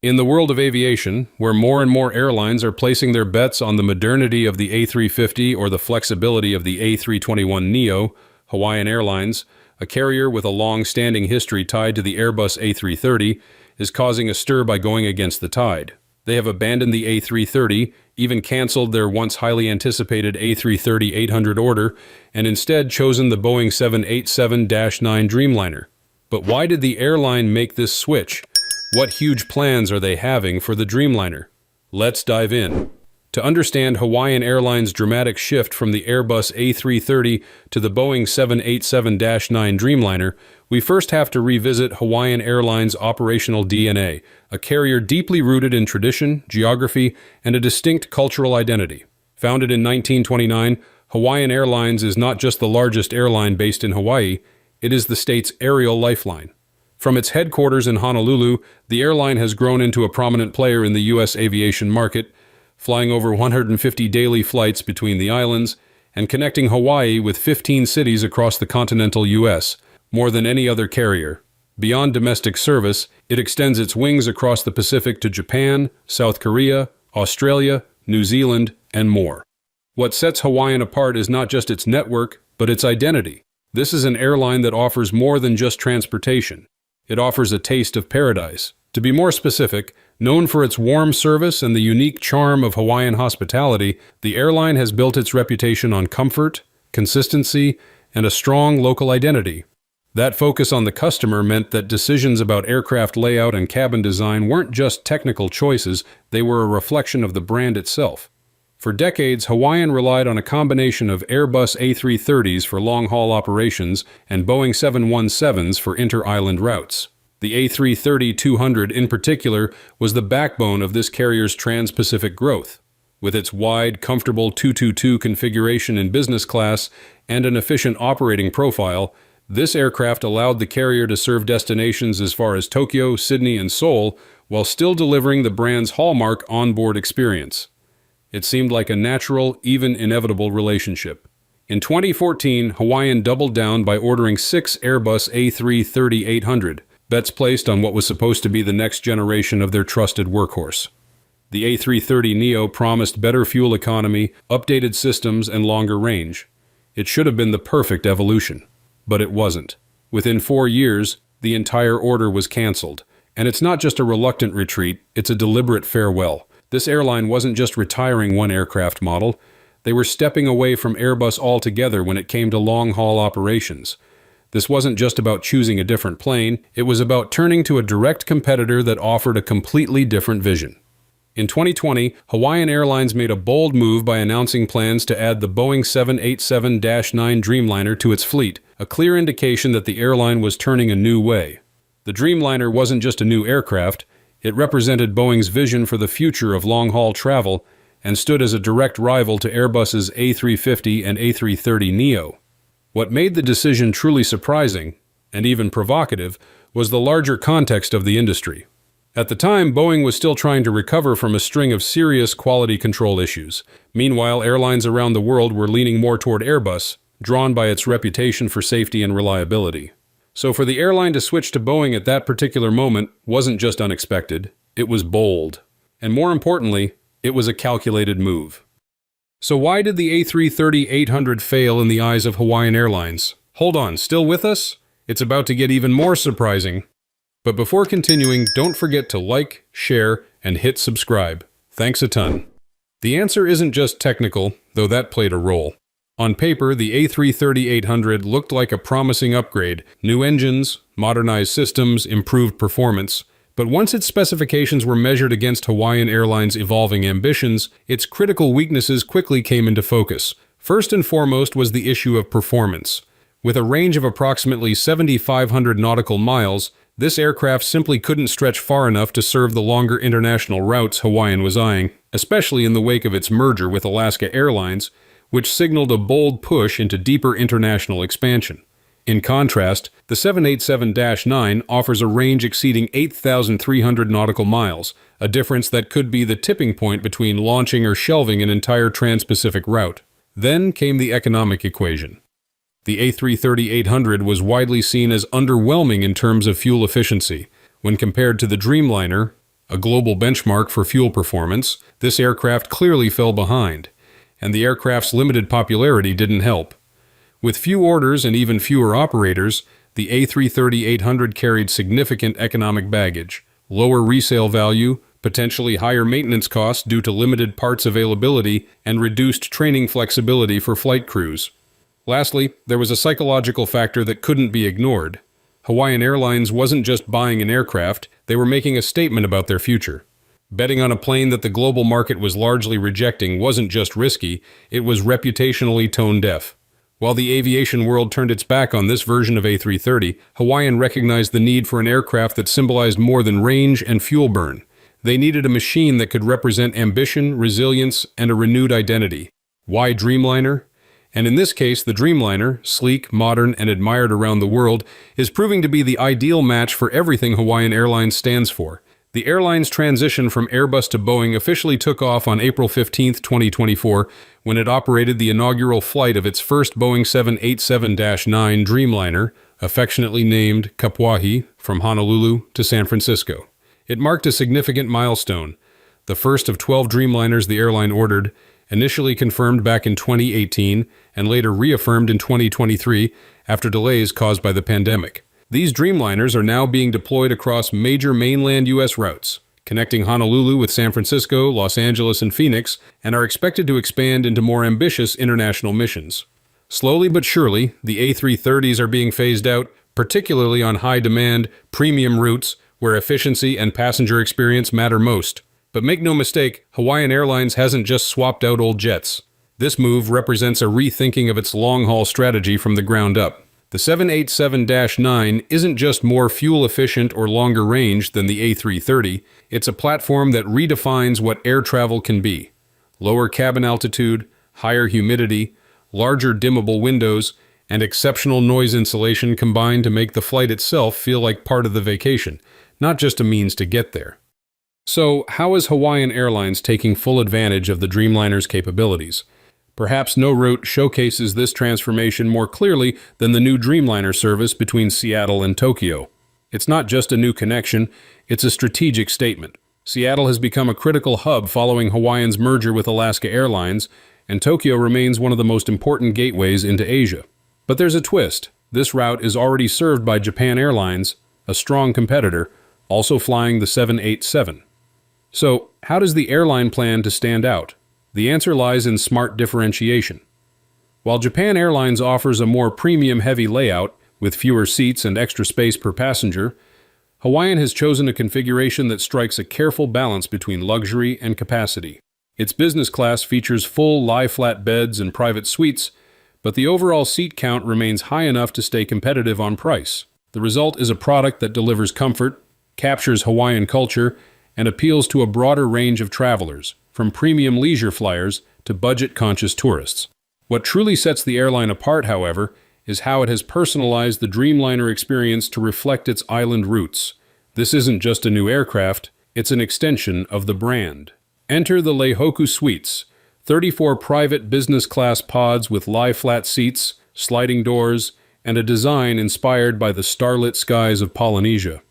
In the world of aviation, where more and more airlines are placing their bets on the modernity of the A350 or the flexibility of the A321neo, Hawaiian Airlines, a carrier with a long-standing history tied to the Airbus A330, is causing a stir by going against the tide. They have abandoned the A330, even canceled their once highly anticipated A330-800 order, and instead chosen the Boeing 787-9 Dreamliner. But why did the airline make this switch? What huge plans are they having for the Dreamliner? Let's dive in. To understand Hawaiian Airlines' dramatic shift from the Airbus A330 to the Boeing 787-9 Dreamliner, we first have to revisit Hawaiian Airlines' operational DNA, a carrier deeply rooted in tradition, geography, and a distinct cultural identity. Founded in 1929, Hawaiian Airlines is not just the largest airline based in Hawaii, it is the state's aerial lifeline. From its headquarters in Honolulu, the airline has grown into a prominent player in the U.S. aviation market, flying over 150 daily flights between the islands and connecting Hawaii with 15 cities across the continental U.S., more than any other carrier. Beyond domestic service, it extends its wings across the Pacific to Japan, South Korea, Australia, New Zealand, and more. What sets Hawaiian apart is not just its network, but its identity. This is an airline that offers more than just transportation. It offers a taste of paradise. To be more specific, known for its warm service and the unique charm of Hawaiian hospitality, the airline has built its reputation on comfort, consistency, and a strong local identity. That focus on the customer meant that decisions about aircraft layout and cabin design weren't just technical choices, they were a reflection of the brand itself. For decades, Hawaiian relied on a combination of Airbus A330s for long-haul operations and Boeing 717s for inter-island routes. The A330-200 in particular was the backbone of this carrier's trans-Pacific growth. With its wide, comfortable 222 configuration in business class and an efficient operating profile, this aircraft allowed the carrier to serve destinations as far as Tokyo, Sydney, and Seoul, while still delivering the brand's hallmark onboard experience. It seemed like a natural, even inevitable relationship. In 2014, Hawaiian doubled down by ordering 6 Airbus A330-800, bets placed on what was supposed to be the next generation of their trusted workhorse. The A330neo promised better fuel economy, updated systems, and longer range. It should have been the perfect evolution. But it wasn't. Within 4 years, the entire order was canceled. And it's not just a reluctant retreat, it's a deliberate farewell. This airline wasn't just retiring one aircraft model, they were stepping away from Airbus altogether when it came to long-haul operations. This wasn't just about choosing a different plane, it was about turning to a direct competitor that offered a completely different vision. In 2020, Hawaiian Airlines made a bold move by announcing plans to add the Boeing 787-9 Dreamliner to its fleet, a clear indication that the airline was turning a new way. The Dreamliner wasn't just a new aircraft, it represented Boeing's vision for the future of long-haul travel and stood as a direct rival to Airbus's A350 and A330neo. What made the decision truly surprising, and even provocative, was the larger context of the industry. At the time, Boeing was still trying to recover from a string of serious quality control issues. Meanwhile, airlines around the world were leaning more toward Airbus, drawn by its reputation for safety and reliability. So for the airline to switch to Boeing at that particular moment wasn't just unexpected, it was bold. And more importantly, it was a calculated move. So why did the A330-800 fail in the eyes of Hawaiian Airlines? Hold on, still with us? It's about to get even more surprising. But before continuing, don't forget to like, share, and hit subscribe. Thanks a ton. The answer isn't just technical, though that played a role. On paper, the A330-800 looked like a promising upgrade, new engines, modernized systems, improved performance. But once its specifications were measured against Hawaiian Airlines' evolving ambitions, its critical weaknesses quickly came into focus. First and foremost was the issue of performance. With a range of approximately 7,500 nautical miles, this aircraft simply couldn't stretch far enough to serve the longer international routes Hawaiian was eyeing, especially in the wake of its merger with Alaska Airlines, which signaled a bold push into deeper international expansion. In contrast, the 787-9 offers a range exceeding 8,300 nautical miles, a difference that could be the tipping point between launching or shelving an entire trans-Pacific route. Then came the economic equation. The A330-800 was widely seen as underwhelming in terms of fuel efficiency. When compared to the Dreamliner, A global benchmark for fuel performance, this aircraft clearly fell behind, and the aircraft's limited popularity didn't help. With few orders and even fewer operators, the A330-800 carried significant economic baggage, lower resale value, potentially higher maintenance costs due to limited parts availability, and reduced training flexibility for flight crews. Lastly, there was a psychological factor that couldn't be ignored. Hawaiian Airlines wasn't just buying an aircraft, they were making a statement about their future. Betting on a plane that the global market was largely rejecting wasn't just risky, it was reputationally tone-deaf. While the aviation world turned its back on this version of A330, Hawaiian recognized the need for an aircraft that symbolized more than range and fuel burn. They needed a machine that could represent ambition, resilience, and a renewed identity. Why Dreamliner? And in this case, the Dreamliner, sleek, modern, and admired around the world, is proving to be the ideal match for everything Hawaiian Airlines stands for. The airline's transition from Airbus to Boeing officially took off on April 15, 2024, when it operated the inaugural flight of its first Boeing 787-9 Dreamliner, affectionately named Kapuahi, from Honolulu to San Francisco. It marked a significant milestone, the first of 12 Dreamliners the airline ordered, initially confirmed back in 2018 and later reaffirmed in 2023 after delays caused by the pandemic. These Dreamliners are now being deployed across major mainland U.S. routes, connecting Honolulu with San Francisco, Los Angeles, and Phoenix, and are expected to expand into more ambitious international missions. Slowly but surely, the A330s are being phased out, particularly on high-demand, premium routes where efficiency and passenger experience matter most. But make no mistake, Hawaiian Airlines hasn't just swapped out old jets. This move represents a rethinking of its long-haul strategy from the ground up. The 787-9 isn't just more fuel-efficient or longer range than the A330, it's a platform that redefines what air travel can be. Lower cabin altitude, higher humidity, larger dimmable windows, and exceptional noise insulation combine to make the flight itself feel like part of the vacation, not just a means to get there. So, how is Hawaiian Airlines taking full advantage of the Dreamliner's capabilities? Perhaps no route showcases this transformation more clearly than the new Dreamliner service between Seattle and Tokyo. It's not just a new connection, it's a strategic statement. Seattle has become a critical hub following Hawaiian's merger with Alaska Airlines, and Tokyo remains one of the most important gateways into Asia. But there's a twist. This route is already served by Japan Airlines, a strong competitor, also flying the 787. So, how does the airline plan to stand out? The answer lies in smart differentiation. While Japan Airlines offers a more premium-heavy layout, with fewer seats and extra space per passenger, Hawaiian has chosen a configuration that strikes a careful balance between luxury and capacity. Its business class features full lie-flat beds and private suites, but the overall seat count remains high enough to stay competitive on price. The result is a product that delivers comfort, captures Hawaiian culture, and appeals to a broader range of travelers, from premium leisure flyers to budget-conscious tourists. What truly sets the airline apart, however, is how it has personalized the Dreamliner experience to reflect its island roots. This isn't just a new aircraft, it's an extension of the brand. Enter the Leihoku Suites, 34 private business-class pods with lie-flat seats, sliding doors, and a design inspired by the starlit skies of Polynesia.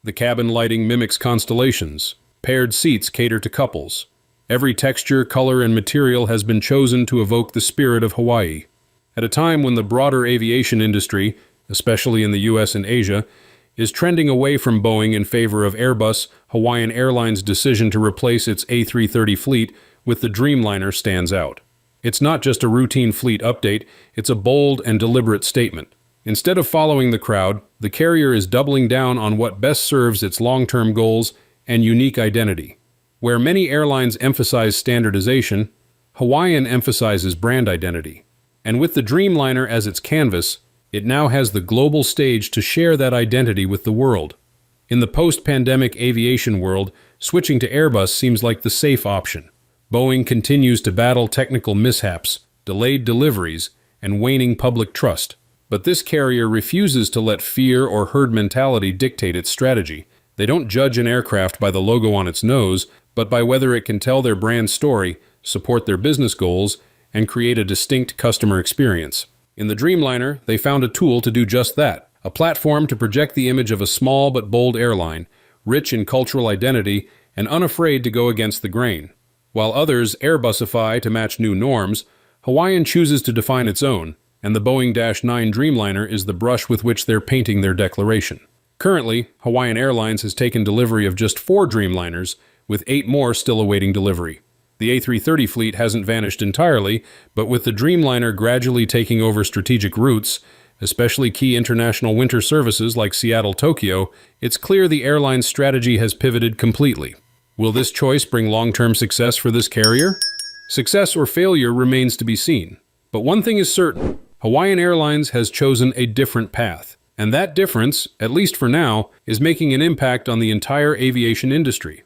The cabin lighting mimics constellations. Paired seats cater to couples. Every texture, color, and material has been chosen to evoke the spirit of Hawaii. At a time when the broader aviation industry, especially in the US and Asia, is trending away from Boeing in favor of Airbus, Hawaiian Airlines' decision to replace its A330 fleet with the Dreamliner stands out. It's not just a routine fleet update, it's a bold and deliberate statement. Instead of following the crowd, the carrier is doubling down on what best serves its long-term goals and unique identity. Where many airlines emphasize standardization, Hawaiian emphasizes brand identity. And with the Dreamliner as its canvas, it now has the global stage to share that identity with the world. In the post-pandemic aviation world, switching to Airbus seems like the safe option. Boeing continues to battle technical mishaps, delayed deliveries, and waning public trust. But this carrier refuses to let fear or herd mentality dictate its strategy. They don't judge an aircraft by the logo on its nose, but by whether it can tell their brand story, support their business goals, and create a distinct customer experience. In the Dreamliner, they found a tool to do just that, a platform to project the image of a small but bold airline, rich in cultural identity and unafraid to go against the grain. While others Airbusify to match new norms, Hawaiian chooses to define its own, and the Boeing-9 Dreamliner is the brush with which they're painting their declaration. Currently, Hawaiian Airlines has taken delivery of just 4 Dreamliners, with 8 more still awaiting delivery. The A330 fleet hasn't vanished entirely, but with the Dreamliner gradually taking over strategic routes, especially key international winter services like Seattle-Tokyo, it's clear the airline's strategy has pivoted completely. Will this choice bring long-term success for this carrier? Success or failure remains to be seen. But one thing is certain, Hawaiian Airlines has chosen a different path. And that difference, at least for now, is making an impact on the entire aviation industry.